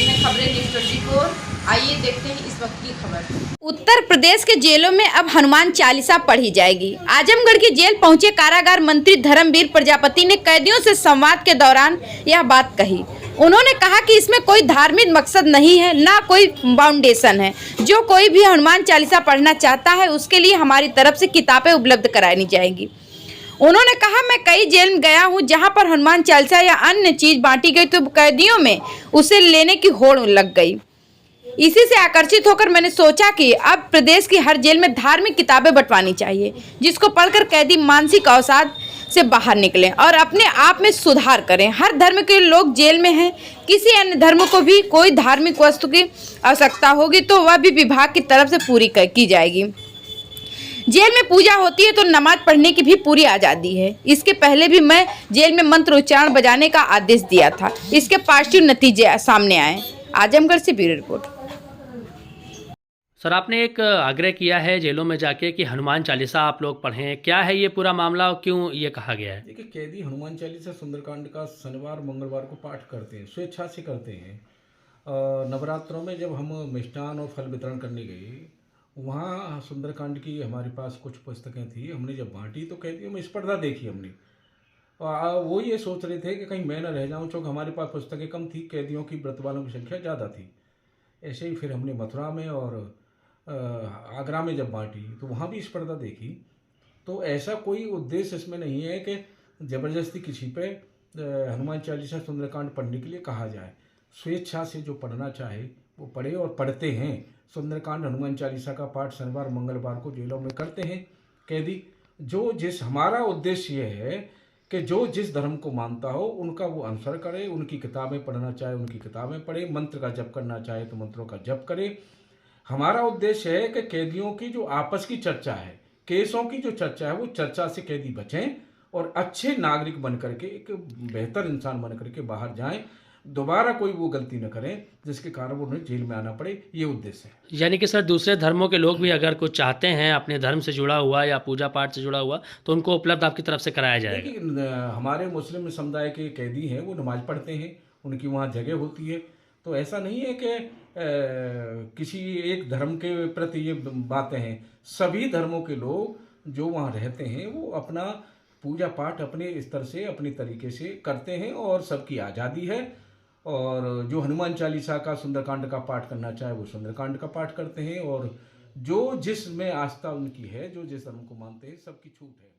रहे हैं खबरें न्यूज़ 24। आइए देखते हैं इस वक्त की खबर। उत्तर प्रदेश के जेलों में अब हनुमान चालीसा पढ़ी जाएगी। आजमगढ़ की जेल पहुंचे कारागार मंत्री धर्मवीर प्रजापति ने कैदियों से संवाद के दौरान यह बात कही। उन्होंने कहा कि इसमें कोई धार्मिक मकसद नहीं है, ना कोई फाउंडेशन है। जो कोई भी हनुमान चालीसा पढ़ना चाहता है उसके लिए हमारी तरफ से किताबें उपलब्ध कराई जाएंगी। उन्होंने कहा, मैं कई जेल में गया हूं जहां पर हनुमान चालीसा या अन्य चीज बांटी गई तो कैदियों में उसे लेने की होड़ लग गई। इसी से आकर्षित होकर मैंने सोचा कि अब प्रदेश की हर जेल में धार्मिक किताबें बंटवानी चाहिए, जिसको पढ़कर कैदी मानसिक अवसाद से बाहर निकलें और अपने आप में सुधार करें। हर धर्म के लोग जेल में हैं। किसी अन्य धर्म को भी कोई धार्मिक वस्तु की आवश्यकता होगी तो वह भी विभाग की तरफ से पूरी की जाएगी। जेल में पूजा होती है तो नमाज पढ़ने की भी पूरी आज़ादी है। इसके पहले भी मैं जेल में मंत्र उच्चारण बजाने का आदेश दिया था। इसके पॉजिटिव नतीजे सामने आए। आजमगढ़ से ब्यूरो रिपोर्ट। सर, आपने एक आग्रह किया है जेलों में जाके कि हनुमान चालीसा आप लोग पढ़ें। क्या है ये पूरा मामला और क्यों ये कहा गया है? देखिए, कैदी हनुमान चालीसा सुंदरकांड का शनिवार मंगलवार को पाठ करते हैं, स्वेच्छा से करते हैं। नवरात्रों में जब हम मिष्ठान और फल वितरण करने गए, वहाँ सुंदरकांड की हमारे पास कुछ पुस्तकें थी। हमने जब बांटी तो कैदियों में स्पर्धा देखी हमने। वो ये सोच रहे थे कि कहीं मैं न रह जाऊँ, क्योंकि हमारे पास पुस्तकें कम थी, कैदियों की व्रत वालों की संख्या ज़्यादा थी। ऐसे ही फिर हमने मथुरा में और आगरा में जब बांटी तो वहाँ भी स्पर्धा देखी। तो ऐसा कोई उद्देश्य इसमें नहीं है कि ज़बरदस्ती किसी पे हनुमान चालीसा सुंदरकांड पढ़ने के लिए कहा जाए। स्वेच्छा से जो पढ़ना चाहे वो पढ़े और पढ़ते हैं। सुंदरकांड हनुमान चालीसा का पाठ शनिवार मंगलवार को जेलों में करते हैं कैदी। हमारा उद्देश्य ये है कि जो जिस धर्म को मानता हो उनका वो अनुसरण करे, उनकी किताबें पढ़ना चाहे उनकी किताबें पढ़े, मंत्र का जप करना चाहे तो मंत्रों का जप करे। हमारा उद्देश्य है कि कैदियों की जो आपस की चर्चा है, केसों की जो चर्चा है, वो चर्चा से कैदी बचें और अच्छे नागरिक बन करके एक बेहतर इंसान बन करके बाहर जाएं। दोबारा कोई वो गलती न करें जिसके कारण वो उन्हें जेल में आना पड़े। ये उद्देश्य है। यानी कि सर, दूसरे धर्मों के लोग भी अगर कुछ चाहते हैं अपने धर्म से जुड़ा हुआ या पूजा पाठ से जुड़ा हुआ तो उनको उपलब्ध आपकी तरफ से कराया जाएगा? देखिए, हमारे मुस्लिम समुदाय के कैदी हैं, वो नमाज पढ़ते हैं, उनकी वहाँ जगह होती है। तो ऐसा नहीं है कि किसी एक धर्म के प्रति ये बातें हैं। सभी धर्मों के लोग जो वहाँ रहते हैं वो अपना पूजा पाठ अपने स्तर से अपने तरीके से करते हैं और सबकी आज़ादी है। और जो हनुमान चालीसा का सुंदरकांड का पाठ करना चाहे वो सुंदरकांड का पाठ करते हैं। और जो जिसमें आस्था उनकी है, जो जिस धर्म को मानते हैं, सबकी छूट है।